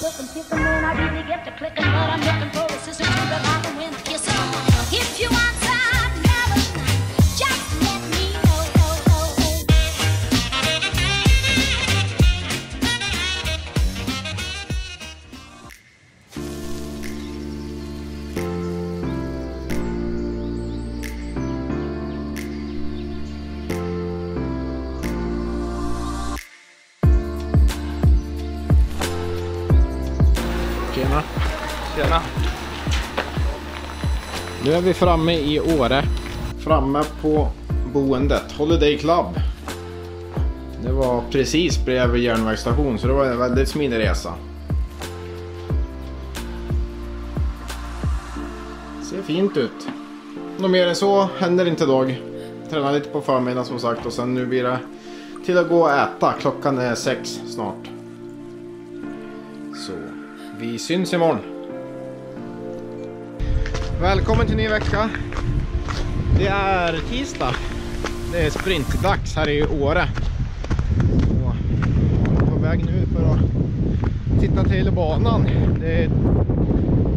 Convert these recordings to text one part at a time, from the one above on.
looking, picking when I really get to clicking. But I'm looking for a sister to the light and wind kissing. If you want some nervous night, just let me know. Tjena. Tjena. Nu är vi framme i Åre. Framme på boendet Holiday Club. Det var precis bredvid järnvägsstation, så det var en väldigt smidig resa. Ser fint ut. Något mer än så händer inte idag. Tränar lite på förmiddagen som sagt, och sen nu blir det till att gå och äta. Klockan är 6 snart. Så vi syns imorgon. Välkommen till ny vecka. Det är tisdag. Det är sprintdags här i Åre. Och jag är på väg nu för att titta till banan. Det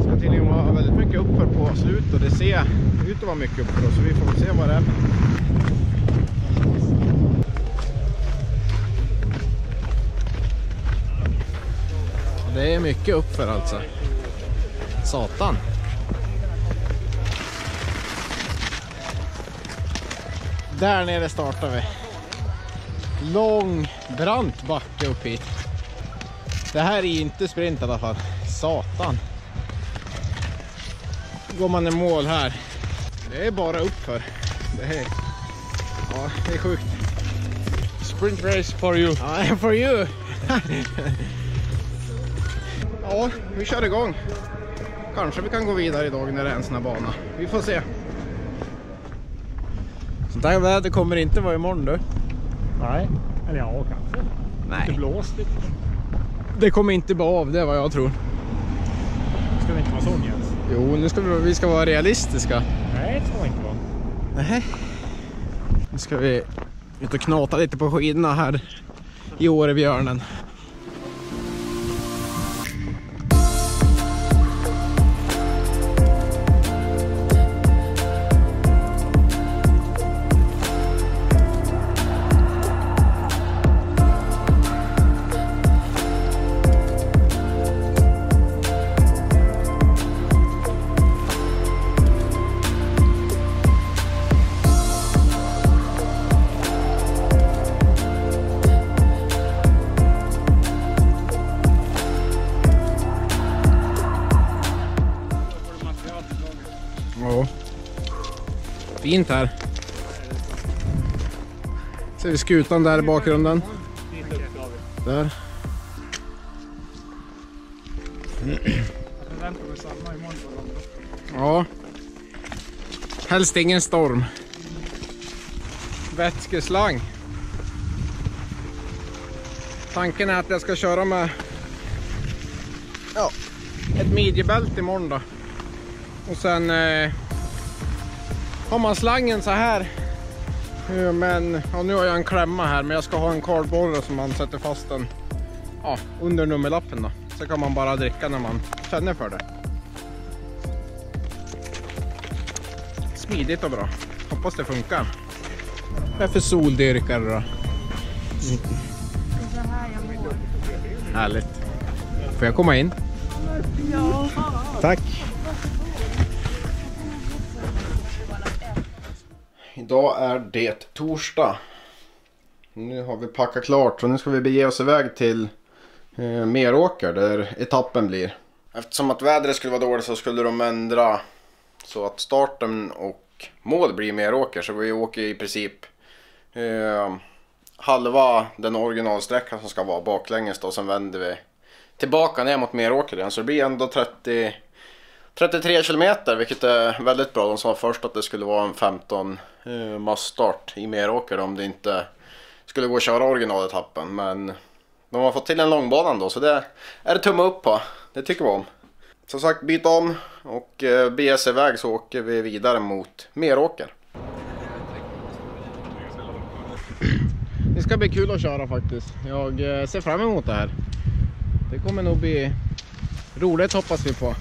ska tydligen vara väldigt mycket uppför på slut, och det ser ut att vara mycket uppför, så vi får se vad det är. Det är mycket uppför alltså. Satan. Där nere startar vi. Lång, brant backe upp hit. Det här är inte sprint i alla fall. Satan. Går man i mål här. Det är bara uppför. Det är sjukt. Sprint race for you. Ja, for you. Ja, vi kör igång. Kanske vi kan gå vidare idag när det är en sån här bana. Vi får se. Sånt här väder kommer inte vara imorgon du. Nej, eller ja, kanske. Nej. Det blåst lite. Det kommer inte vara av, det är vad jag tror. Ska vi inte vara sån Jens? Jo, nu ska vi ska vara realistiska. Nej, det ska vi inte vara. Nej. Nu ska vi ut och knata lite på skidorna här i Årebjörnen. Ja. Fint här. Ser vi skutan där i bakgrunden. Där. Ja. Helst ingen storm. Vätskeslang. Tanken är att jag ska köra med ett midjebälte imorgon då. Och sen har man slangen så här. Men nu har jag en klämma här, men jag ska ha en kardborre som man sätter fast den under nummerlappen då. Så kan man bara dricka när man känner för det. Smidigt och bra. Hoppas det funkar. Vad är det för soldyrkare då? Härligt. Får jag komma in? Ja. Tack. Idag är det torsdag. Nu har vi packat klart, så nu ska vi bege oss iväg till Meråker där etappen blir. Eftersom att vädret skulle vara dåligt så skulle de ändra så att starten och mål blir Meråker. Så vi åker i princip halva den originalsträckan som ska vara baklänges då. Sen vänder vi tillbaka ner mot Meråker igen. Så det blir ändå 33 kilometer, vilket är väldigt bra. De sa först att det skulle vara en 15 massstart i Meråker om det inte skulle gå att köra originaletappen. Men de har fått till en långbana då, så det är det tumme upp på. Det tycker vi om. Som sagt, byta om och bege sig iväg, så åker vi vidare mot Meråker. Det ska bli kul att köra faktiskt. Jag ser fram emot det här. Det kommer nog bli Roligt hoppas vi på.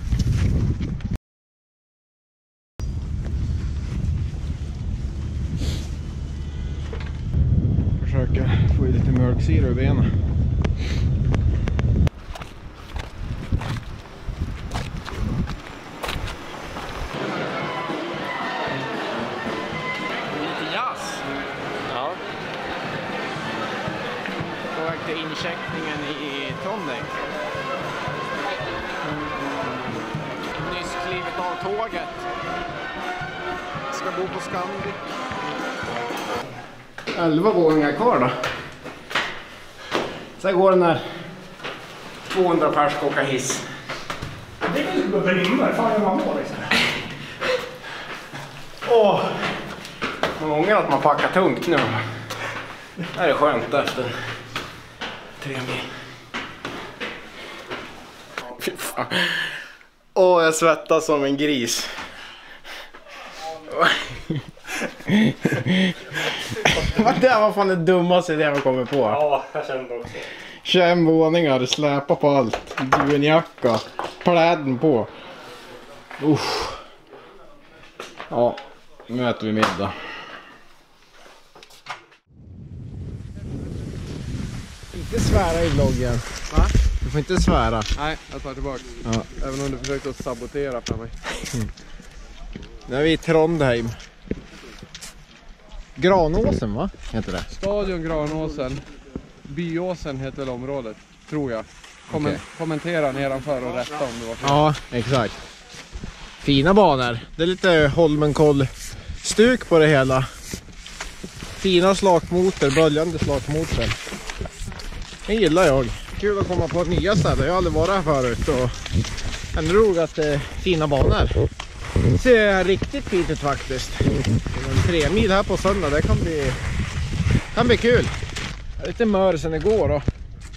Försöka få i lite mjölksyra i benen. Lite jazz. Ja. På väg till incheckningen i Trondheim. Nyss klivit av tåget. Ska bo på Scandic. 11 våningar kvar då. Sen går den där 200 pers ska åka hiss. Det är ju bara rimmer. Fan gör man på liksom. Man ångrar att man packar tungt nu. Det är skönt efter 3 mil. Fy fan. Jag svettas som en gris. Det var fan det dummaste det jag kommer på. Ja, jag kände också. 21 våningar, släpa på allt. Du en jacka, pläden på. Ja, nu äter vi middag. Inte svära i vloggen. Va? Du får inte svära. Nej, jag tar tillbaka. Ja. Även om du försökte att sabotera för mig. Nu är vi i Trondheim. Granåsen va? Heter det? Stadion Granåsen. Byåsen heter väl området, tror jag. Kommentera nedanför och rätta om det var fel. Ja, exakt. Fina banor. Det är lite Holmenkoll-stuk på det hela. Fina slakmotor, böljande slakmotor. Det gillar jag. Kul att komma på nya städer. Jag har aldrig varit här förut. Och en rolig att det är fina banor. Det ser riktigt fint ut faktiskt. 3 mil här på söndag, det kan bli kul. Jag är lite mör sen igår och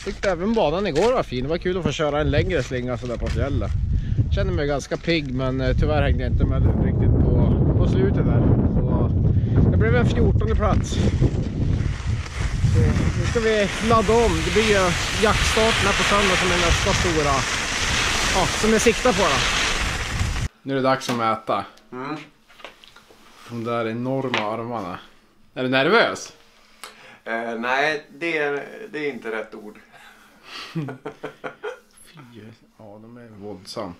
tyckte även banan igår var fin. Det var kul att få köra en längre slinga så där på fjället. Kände mig ganska pigg men tyvärr hängde jag inte med riktigt på slutet där. Så det blev en 14:e plats. Så nu ska vi ladda om. Det blir ju jaktstarten här på söndag som är nästa stora. Ja, som jag siktar på då. Nu är det dags att mäta. De där enorma armarna. Är du nervös? Nej, det är inte rätt ord. Ja, de är våldsam.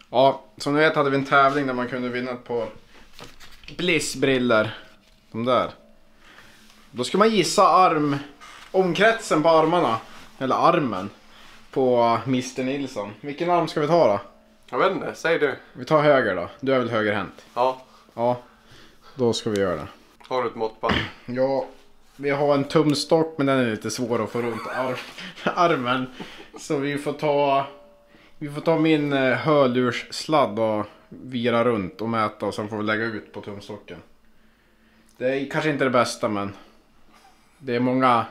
Ja, som ni vet hade vi en tävling där man kunde vinna på Bliss-briller. De där. Då ska man gissa omkretsen på armarna. Eller armen. På Mr. Nilsson. Vilken arm ska vi ta då? Jag vet inte, säg du. Vi tar höger då. Du är väl högerhänt? Ja. Ja, då ska vi göra det. Har du ett måttband? Ja, vi har en tumstock men den är lite svår att få runt armen. Så vi får ta min hörlurssladd och vira runt och mäta och sen får vi lägga ut på tumstocken. Det är kanske inte det bästa men det är många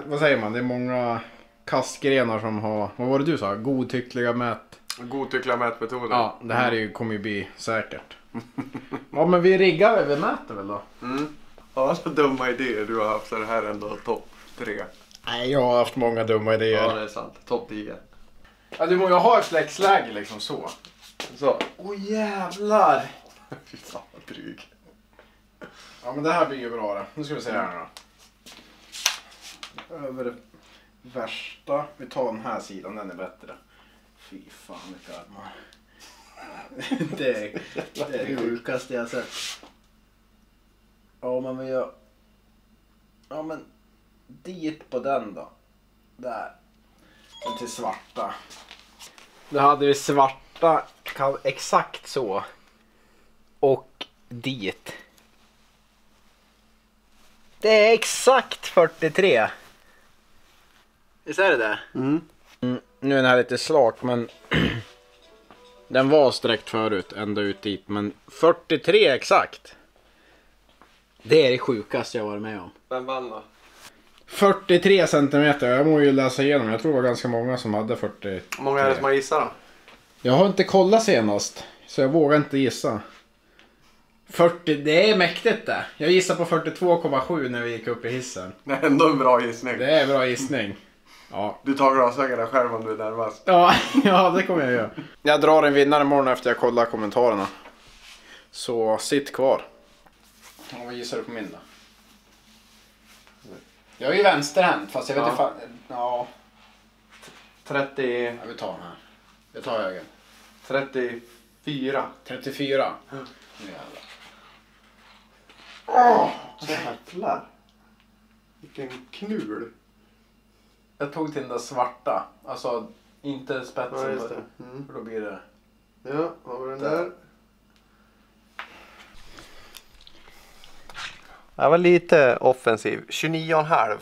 vad säger man? Det är många kastgrenar som har, vad var det du sa? Godtyckliga mätmetoder. Ja, det här kommer ju bli säkert. Ja, men vi riggar vi mäter väl då? Ja, så dumma idéer du har haft så det här är ändå topp 3. Nej, jag har haft många dumma idéer. Ja, det är sant. Topp 10. Ja, du må ju ha ett flexläge liksom så. Så. Jävlar! Fy fan vad dryg. Ja, men det här blir ju bra det. Nu ska vi se här då. Över det värsta. Vi tar den här sidan, den är bättre. Fy fan vilka armar. det är det sjukaste jag sett. Ja, men vi gör... Ja, men dit på den då. Där. Och till svarta. Då hade vi svarta exakt så. Och dit. Det är exakt 43. Visst är det det? Nu är den här lite slak men den var sträckt förut ända ut dit. Men 43 exakt. Det är det sjukaste jag varit med om. Vem vann då? 43 centimeter. Jag må ju läsa igenom. Jag tror det var ganska många som hade 40. Hur många är det som har gissat då? Jag har inte kollat senast. Så jag vågar inte gissa. 40, det är mäktigt det. Jag gissar på 42,7 när vi gick upp i hissen. Det är ändå en bra gissning. Det är bra gissning. Ja. Du tar glasögonen själv om du är närmast. Ja, det kommer jag göra. Jag drar en vinnare imorgon efter jag kollar kommentarerna. Så sitt kvar. Och vad gissar du på min då? Jag är ju vänsterhänt, fast jag vet inte ja. 30... Ja, vi tar den här. Vi tar höger. 34. 34. Nu jävlar. Jävlar. Vilken knul. Jag tog till den där svarta. Alltså inte spetsen. Ja, just det. För då blir det... Ja, har vi den där. Jag var lite offensiv. 29,5.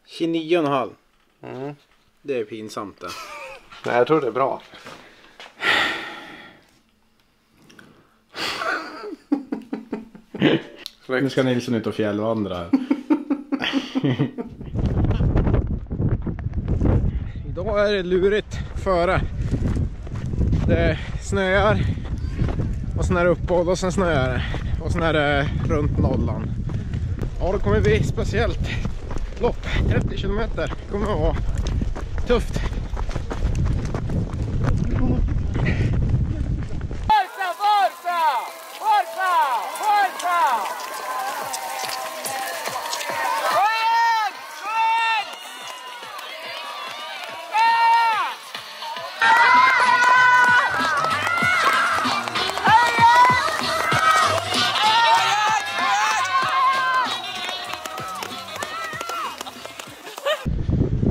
29,5. Det är pinsamt det. Nej, jag tror det är bra. Nu ska Nilsson ut och fjällvandra. Idag är det lurigt före. Det snöar och sen är det uppehåll och sen snöar det. Och sen är det runt nollan. Ja, det kommer bli speciellt lopp. 30 kilometer kommer att vara tufft.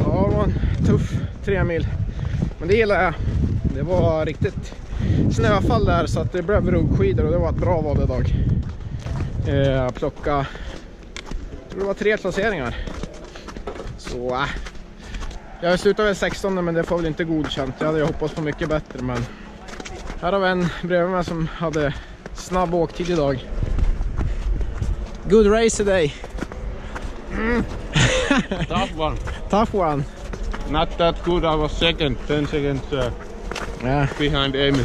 Ja, det var en tuff 3 mil. Men det gillar jag. Det var riktigt snöfall där så att det blev ruggskidor och det var ett bra val idag. Jag plockade, jag tror det var 3 placeringar. Så jag slutade väl 16, men det får väl inte godkänt. Jag hade hoppats på mycket bättre, men här har vi en bredvid mig som hade snabb åktid idag. Good race today. Tough one. Tough one. Not that good. I was second, 10 seconds Yeah. behind Amy.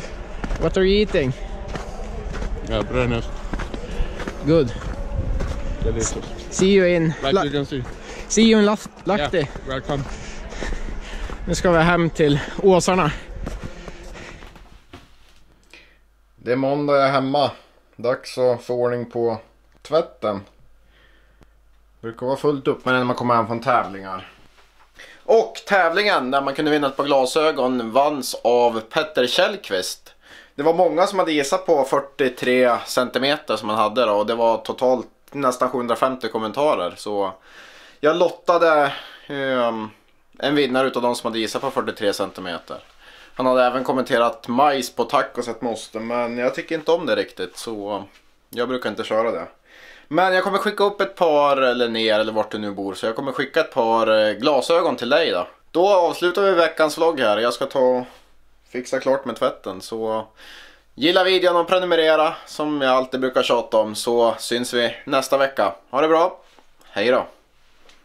What are you eating? Yeah, Brennus. Good. Delicious. See you in Like you can see. see you in Lahti. Yeah, welcome. Nu ska vi hem till Åsarna. Det är måndag, jag är hemma. Dags att få ordning på tvätten. Det brukar vara fullt upp med när man kommer hem från tävlingar. Och tävlingen där man kunde vinna ett par glasögon vanns av Petter Kjellqvist. Det var många som hade gissat på 43 centimeter som man hade då, och det var totalt nästan 750 kommentarer. Så jag lottade en vinnare utav de som hade gissat på 43 centimeter. Han hade även kommenterat majs på tacoset med osten, men jag tycker inte om det riktigt, så jag brukar inte köra det. Men jag kommer skicka upp ett par, eller ner, eller vart du nu bor, så jag kommer skicka ett par glasögon till dig då. Då avslutar vi veckans vlogg här. Jag ska ta och fixa klart med tvätten, så gilla videon och prenumerera som jag alltid brukar tjata om, så syns vi nästa vecka. Ha det bra, hej då!